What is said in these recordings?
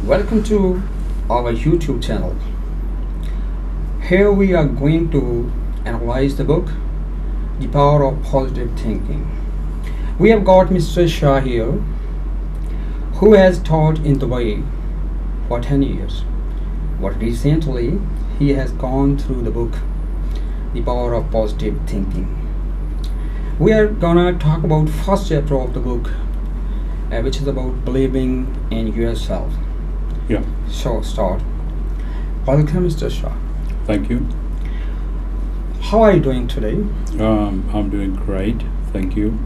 Welcome to our YouTube channel. Here we are going to analyze the book The Power of Positive Thinking. We have got Mr. Shah here, who has taught in Dubai for 10 years. But recently, he has gone through the book The Power of Positive Thinking. We are gonna talk about first chapter of the book, which is about believing in yourself. Yeah, So start. Welcome, Mr. Shah. thank you. How are you doing today? I'm doing great, thank you.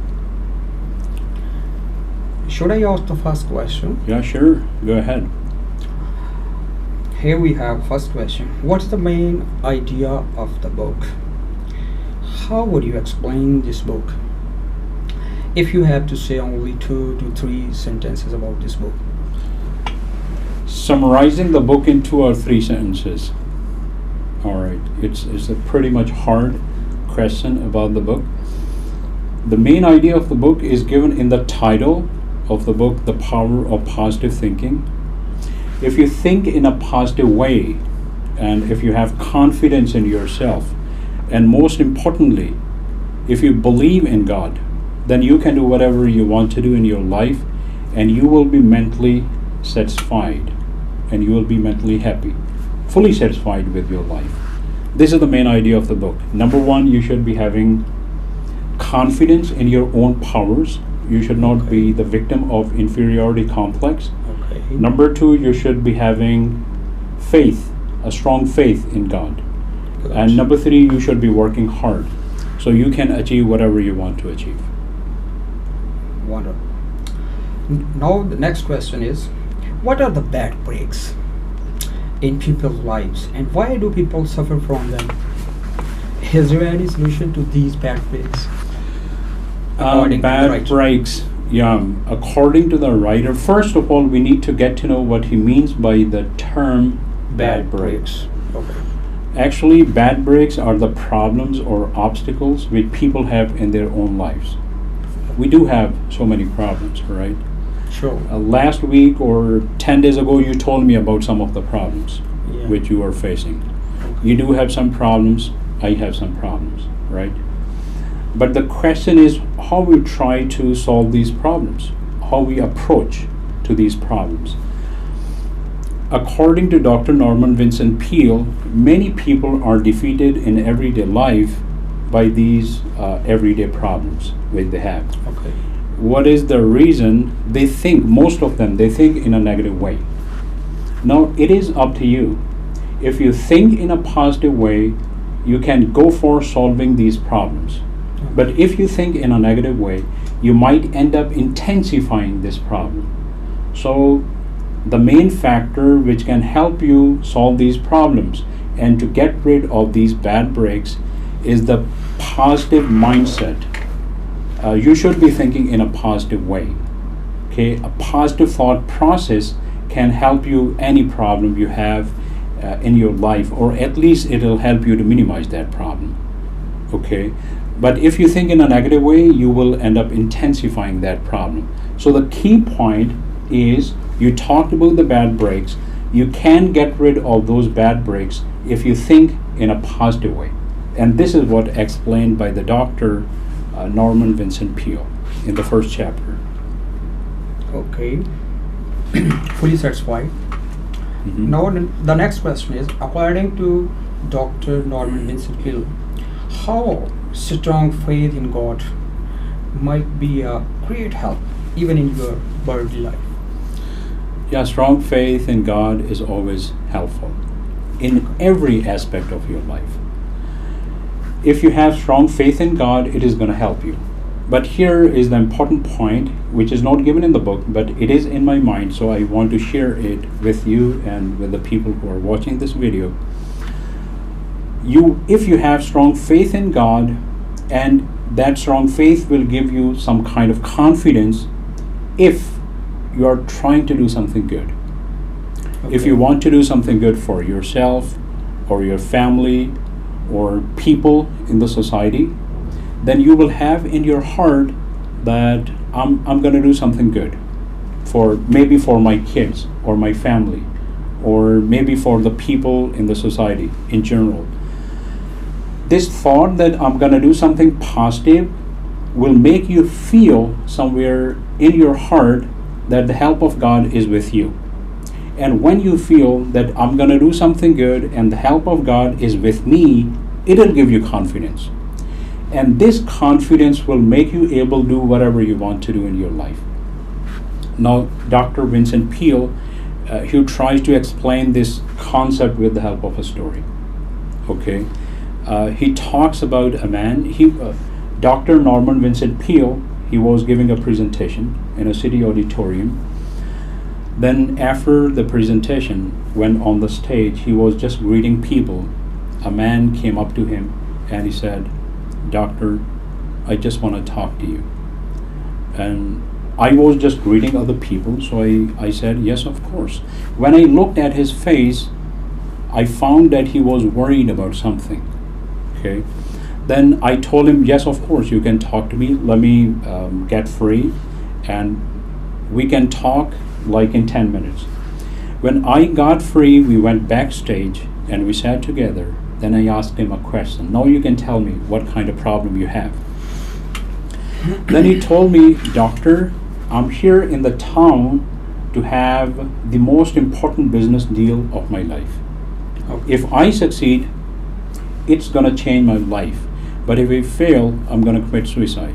Should I ask the first question? Yeah, sure, go ahead. Here we have first question. What's the main idea of the book? How would you explain this book? If you have to say only 2 to 3 sentences about this book. Summarizing the book in 2 or 3 sentences. All right, it's a pretty much hard question about the book. The main idea of the book is given in the title of the book, The Power of Positive Thinking. If you think in a positive way, and if you have confidence in yourself, and most importantly, if you believe in God, then you can do whatever you want to do in your life, and you will be mentally satisfied, and you will be mentally happy, fully satisfied with your life. This is the main idea of the book. Number 1, you should be having confidence in your own powers. You should not be the victim of inferiority complex. Okay. Number 2, you should be having faith, a strong faith in God. Good. And number 3, you should be working hard so you can achieve whatever you want to achieve. Wonderful. Now the next question is, what are the bad breaks in people's lives and why do people suffer from them? Is there any solution to these bad breaks? According to the Bad writer. breaks, yeah. According to the writer, first of all, we need to get to know what he means by the term bad breaks. Okay. Actually, bad breaks are the problems or obstacles which people have in their own lives. We do have so many problems, right? Sure. Last week or 10 days ago, you told me about some of the problems Yeah. which you are facing. Okay. You do have some problems, I have some problems, right? But the question is how we try to solve these problems, how we approach to these problems. According to Dr. Norman Vincent Peale, many people are defeated in everyday life by these everyday problems which they have. Okay. What is the reason? They think, most of them, they think in a negative way. Now, it is up to you. If you think in a positive way, you can go for solving these problems. But if you think in a negative way, you might end up intensifying this problem. So, the main factor which can help you solve these problems and to get rid of these bad breaks is the positive mindset. You should be thinking in a positive way. Okay, a positive thought process can help you any problem you have in your life, or at least it'll help you to minimize that problem. Okay, but if you think in a negative way, you will end up intensifying that problem. So the key point is, you talked about the bad breaks. You can get rid of those bad breaks if you think in a positive way. And this is what explained by the Dr. Norman Vincent Peale in the first chapter. Okay. Fully satisfied. Mhm. Now the next question is, according to Dr. Norman Vincent Peale, how strong faith in God might be a great help even in your worldly life? Yeah, strong faith in God is always helpful in every aspect of your life. If you have strong faith in God, it is going to help you. But here is the important point, which is not given in the book, but it is in my mind, so I want to share it with you and with the people who are watching this video. If you have strong faith in God, and that strong faith will give you some kind of confidence if you are trying to do something good. If you want to do something good for yourself or your family or people in the society, then you will have in your heart that I'm going to do something good for maybe for my kids or my family, or maybe for the people in the society in general. This thought that I'm going to do something positive will make you feel somewhere in your heart that the help of God is with you. And when you feel that I'm going to do something good and the help of God is with me, it'll give you confidence. And this confidence will make you able to do whatever you want to do in your life. Now, Dr. Vincent Peale, he tries to explain this concept with the help of a story. Okay, he talks about a man. Dr. Norman Vincent Peale, he was giving a presentation in a city auditorium. Then after the presentation, when on the stage, he was just greeting people. A man came up to him and he said, "Doctor, I just want to talk to you." And I was just greeting other people, so I said, "Yes, of course." When I looked at his face, I found that he was worried about something. Okay. Then I told him, "Yes, of course, you can talk to me. Let me get free and we can talk like in 10 minutes. When I got free, we went backstage and we sat together. Then I asked him a question. "Now you can tell me what kind of problem you have." Then he told me, "Doctor, I'm here in the town to have the most important business deal of my life. Okay. If I succeed, it's going to change my life. But if I fail, I'm going to commit suicide."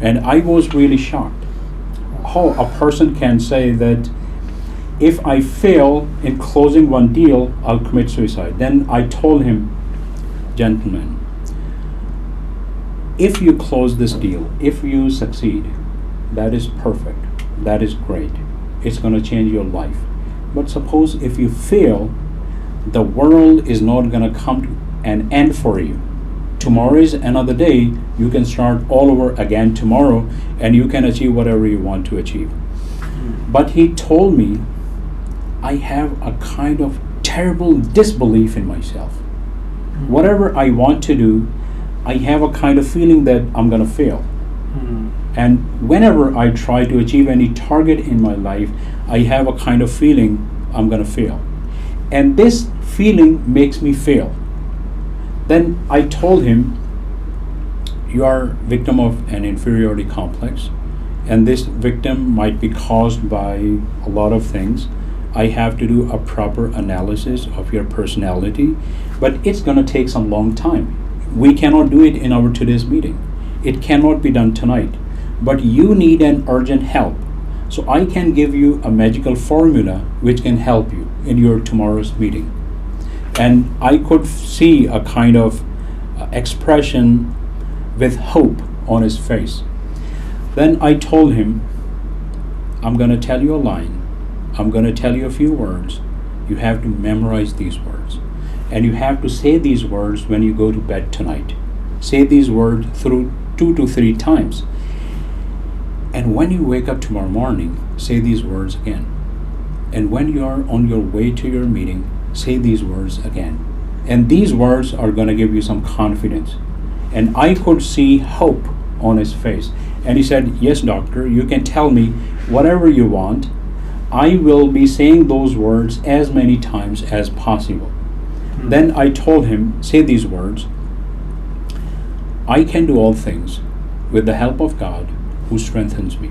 And I was really shocked how a person can say that if I fail in closing one deal, I'll commit suicide. Then I told him, "Gentlemen, if you close this deal, if you succeed, that is perfect. That is great. It's going to change your life. But suppose if you fail, the world is not going to come to an end for you. Tomorrow is another day. You can start all over again tomorrow and you can achieve whatever you want to achieve." But he told me, "I have a kind of terrible disbelief in myself. Whatever I want to do, I have a kind of feeling that I'm going to fail. And whenever I try to achieve any target in my life, I have a kind of feeling I'm going to fail. And this feeling makes me fail." Then I told him, "You are victim of an inferiority complex, and this victim might be caused by a lot of things. I have to do a proper analysis of your personality, but it's going to take some long time. We cannot do it in our today's meeting. It cannot be done tonight. But you need an urgent help. So I can give you a magical formula which can help you in your tomorrow's meeting." And I could see a kind of expression with hope on his face. Then I told him, "I'm going to tell you a line. I'm going to tell you a few words. You have to memorize these words. And you have to say these words when you go to bed tonight. Say these words through 2 to 3 times. And when you wake up tomorrow morning, say these words again. And when you are on your way to your meeting, say these words again. And these words are going to give you some confidence." And I could see hope on his face. And he said, "Yes, doctor, you can tell me whatever you want. I will be saying those words as many times as possible." Then I told him, "Say these words. I can do all things with the help of God who strengthens me.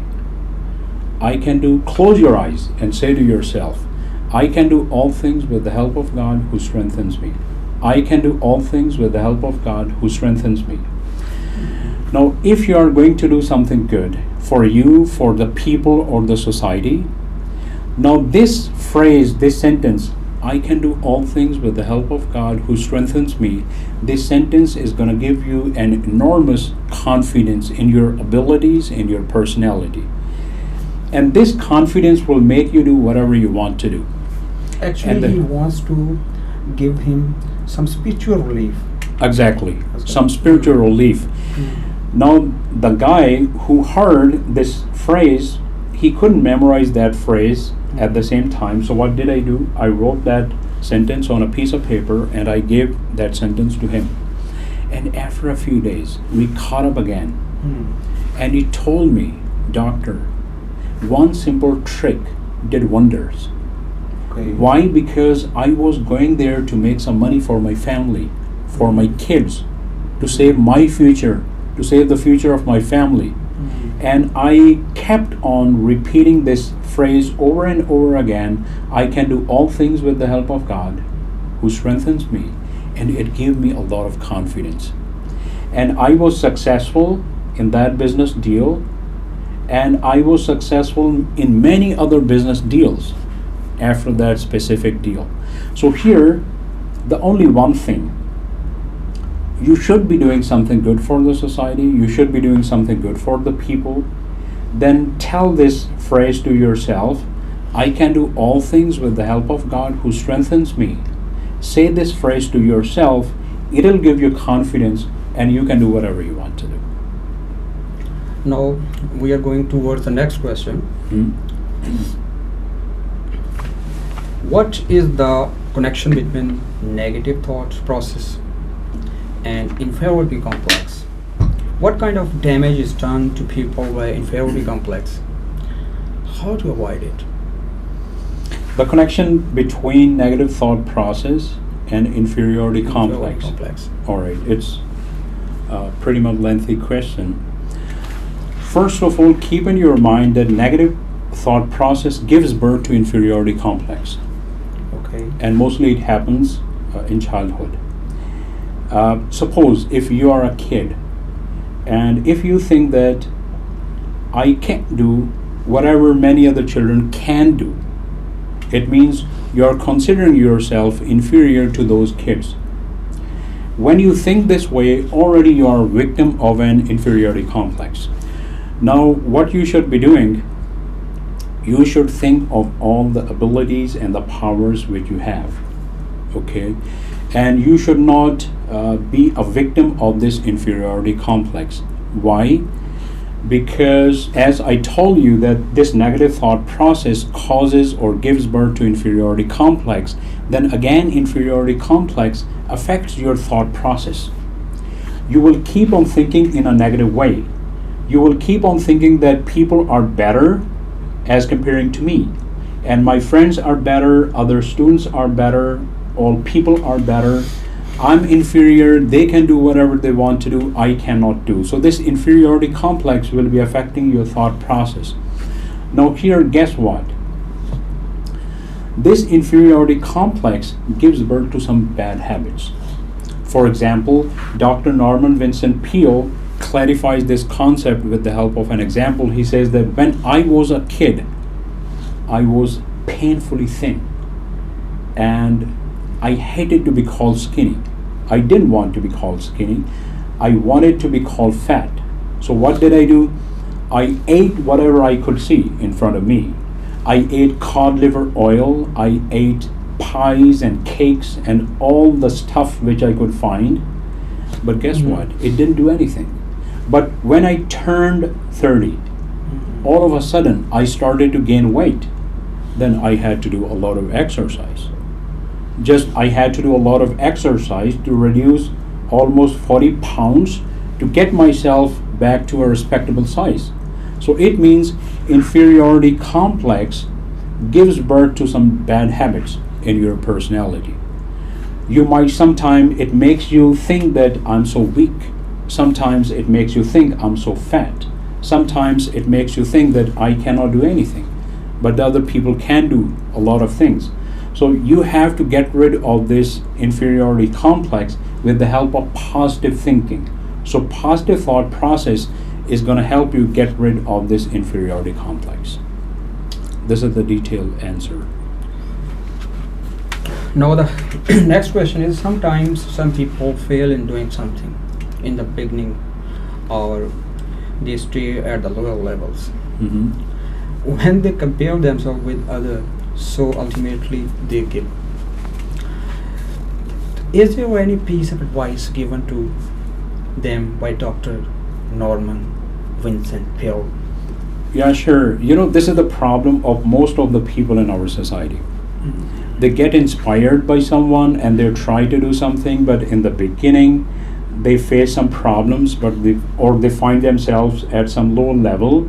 I can do," close your eyes and say to yourself, "I can do all things with the help of God who strengthens me. I can do all things with the help of God who strengthens me." Now, if you are going to do something good for you, for the people or the society, now this phrase, this sentence, "I can do all things with the help of God who strengthens me," this sentence is going to give you an enormous confidence in your abilities, in your personality. And this confidence will make you do whatever you want to do. Actually, he wants to give him some spiritual relief. Exactly, some spiritual relief. Now, the guy who heard this phrase, he couldn't memorize that phrase at the same time. So what did I do? I wrote that sentence on a piece of paper and I gave that sentence to him. And after a few days, we caught up again. And he told me, "Doctor, One simple trick did wonders. Okay. Why? Because I was going there to make some money for my family, for my kids, to save my future, to save the future of my family. And I kept on repeating this phrase over and over again. I can do all things with the help of God who strengthens me. And it gave me a lot of confidence. And I was successful in that business deal. And I was successful in many other business deals after that specific deal. So here, the only one thing, you should be doing something good for the society, you should be doing something good for the people. Then tell this phrase to yourself, I can do all things with the help of God who strengthens me. Say this phrase to yourself, it'll give you confidence and you can do whatever you want to do. Now we are going towards the next question. What is the connection between negative thought process and inferiority complex? What kind of damage is done to people by inferiority complex? How to avoid it? The connection between negative thought process and inferiority complex. All right, it's a pretty much lengthy question. First of all, keep in your mind that negative thought process gives birth to inferiority complex. Okay. And mostly it happens in childhood. Suppose if you are a kid and if you think that I can't do whatever many other children can do, it means you are considering yourself inferior to those kids. When you think this way, already you are a victim of an inferiority complex. Now, what you should be doing, you should think of all the abilities and the powers which you have, okay? And you should not be a victim of this inferiority complex. Why? Because as I told you that this negative thought process causes or gives birth to inferiority complex, then again inferiority complex affects your thought process. You will keep on thinking in a negative way. You will keep on thinking that people are better as comparing to me, and my friends are better, other students are better, all people are better, I'm inferior, they can do whatever they want to do, I cannot do. So this inferiority complex will be affecting your thought process. Now here, guess what? This inferiority complex gives birth to some bad habits. For example, Dr. Norman Vincent Peale clarifies this concept with the help of an example. He says that when I was a kid, I was painfully thin and I hated to be called skinny. I didn't want to be called skinny. I wanted to be called fat. So what did I do? I ate whatever I could see in front of me. I ate cod liver oil, I ate pies and cakes and all the stuff which I could find. But guess what? It didn't do anything. But when I turned 30, all of a sudden I started to gain weight. Then I had to do a lot of exercise. I had to do a lot of exercise to reduce almost 40 pounds to get myself back to a respectable size. So it means inferiority complex gives birth to some bad habits in your personality. You might sometimes, it makes you think that I'm so weak. Sometimes it makes you think I'm so fat. Sometimes it makes you think that I cannot do anything, but the other people can do a lot of things. So you have to get rid of this inferiority complex with the help of positive thinking. So positive thought process is going to help you get rid of this inferiority complex. This is the detailed answer. Now the next question is, sometimes some people fail in doing something in the beginning or they stay at the lower levels. When they compare themselves with others, so ultimately they give. Is there any piece of advice given to them by Dr. Norman Vincent Peale? Yeah, sure. You know, this is the problem of most of the people in our society. They get inspired by someone and they try to do something, but in the beginning they face some problems, or they find themselves at some low level.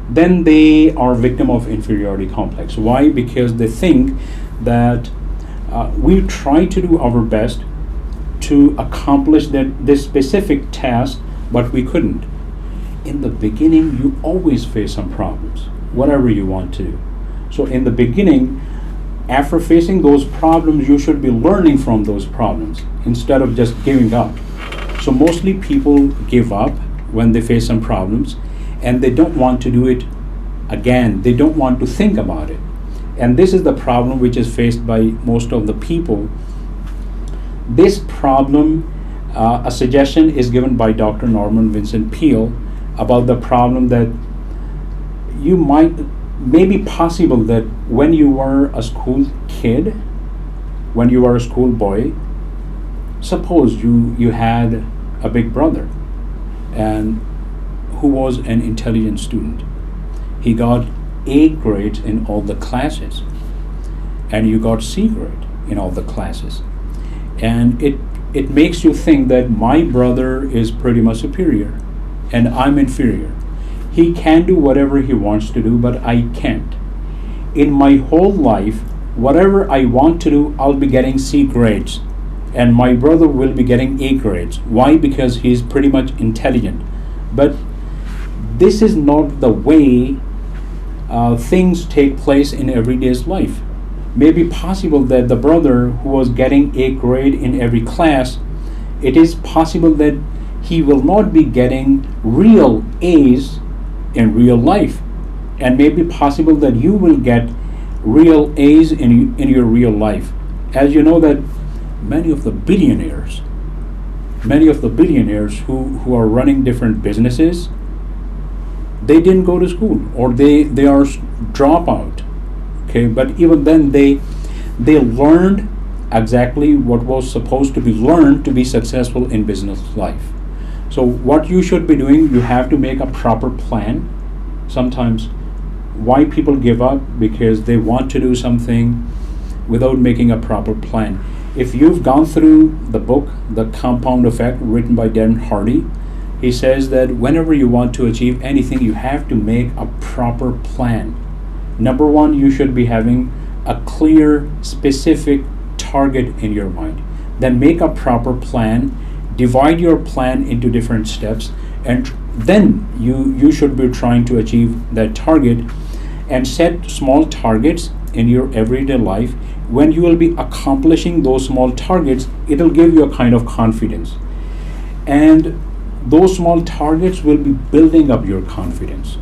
then they are victim of inferiority complex. Why? Because they think that we try to do our best to accomplish this specific task, but we couldn't. In the beginning, you always face some problems, whatever you want to do. So in the beginning, after facing those problems, you should be learning from those problems instead of just giving up. So mostly people give up when they face some problems, and they don't want to do it again. They don't want to think about it. And this is the problem which is faced by most of the people. This problem, a suggestion is given by Dr. Norman Vincent Peale about the problem that may be possible that when you were a school kid, when you were a school boy, suppose you had a big brother and who was an intelligent student. He got A grades in all the classes, and you got C grade in all the classes. And it makes you think that my brother is pretty much superior and I'm inferior. He can do whatever he wants to do, but I can't. In my whole life, whatever I want to do, I'll be getting C grades, and my brother will be getting A grades. Why? Because he's pretty much intelligent. But this is not the way things take place in everyday's life. Maybe possible that the brother who was getting A grade in every class, it is possible that he will not be getting real A's in real life, and maybe possible that you will get real A's in your real life. As you know that many of the billionaires who are running different businesses, they didn't go to school, or they are dropout. Okay, but even then they learned exactly what was supposed to be learned to be successful in business life. So what you should be doing, you have to make a proper plan. Sometimes why people give up, because they want to do something without making a proper plan. If you've gone through the book, The Compound Effect, written by Darren Hardy, he says that whenever you want to achieve anything, you have to make a proper plan. Number one, you should be having a clear, specific target in your mind. Then make a proper plan, divide your plan into different steps, and then you should be trying to achieve that target, and set small targets in your everyday life. When you will be accomplishing those small targets, it'll give you a kind of confidence. And those small targets will be building up your confidence.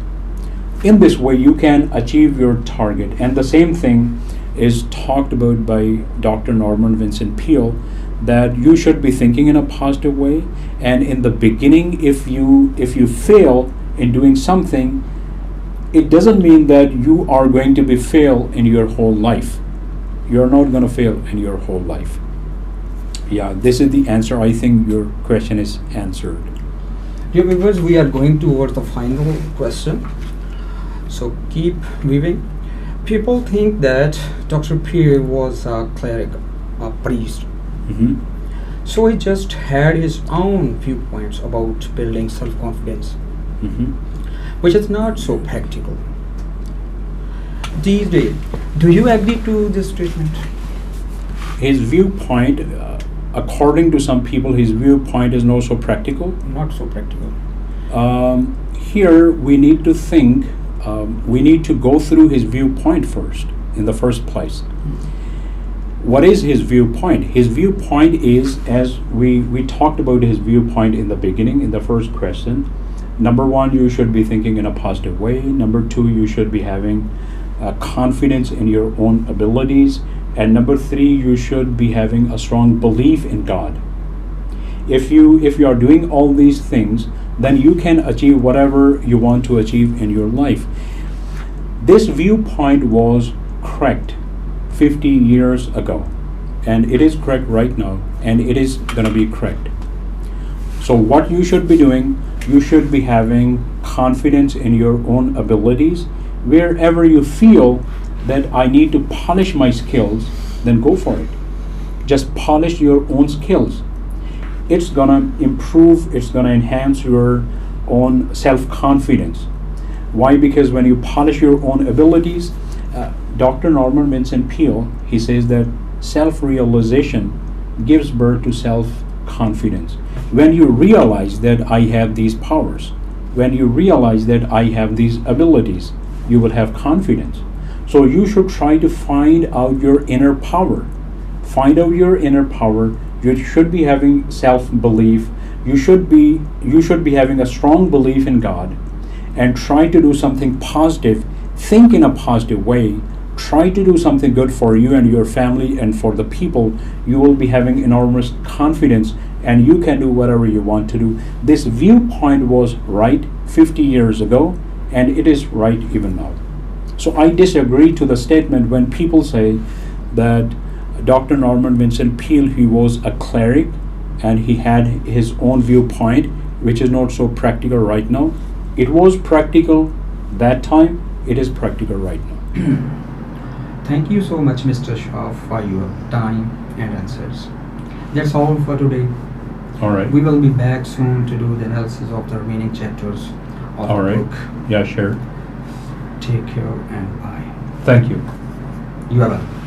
In this way, you can achieve your target. And the same thing is talked about by Dr. Norman Vincent Peale, that you should be thinking in a positive way. And in the beginning, if you fail in doing something, it doesn't mean that you are going to be fail in your whole life. You're not going to fail in your whole life. Yeah, this is the answer. I think your question is answered. Dear viewers, we are going towards the final question. So keep moving. People think that Dr. Peale was a cleric, a priest. Mm-hmm. So he just had his own viewpoints about building self-confidence, Mm-hmm. which is not so practical. These days, do you agree to this statement? His viewpoint, according to some people, his viewpoint is not so practical. Not so practical. Here we need to think, we need to go through his viewpoint first, in the first place. What is his viewpoint? His viewpoint is, as we talked about his viewpoint in the beginning, in the first question. Number one, you should be thinking in a positive way. Number two, you should be having confidence in your own abilities. And number three, you should be having a strong belief in God. If you are doing all these things, then you can achieve whatever you want to achieve in your life. This viewpoint was correct 50 years ago, and it is correct right now, and it is going to be correct. So what you should be doing, you should be having confidence in your own abilities. Wherever you feel that I need to polish my skills, then go for it. Just polish your own skills. It's gonna improve, it's gonna enhance your own self-confidence. Why? Because when you polish your own abilities, Dr. Norman Vincent Peale, he says that self-realization gives birth to self-confidence. When you realize that I have these powers, when you realize that I have these abilities, you will have confidence. So you should try to find out your inner power. Find out your inner power. You should be having self-belief. You should be having a strong belief in God, and try to do something positive. Think in a positive way. Try to do something good for you and your family and for the people. You will be having enormous confidence, and you can do whatever you want to do. This viewpoint was right 50 years ago, and it is right even now. So I disagree to the statement when people say that Dr. Norman Vincent Peale, he was a cleric and he had his own viewpoint, which is not so practical right now. It was practical that time, it is practical right now. Thank you so much, Mr. Shah, for your time and answers. That's all for today. All right. We will be back soon to do the analysis of the remaining chapters of All the right. book. Yeah, sure. Take care and bye. Thank you. You are welcome.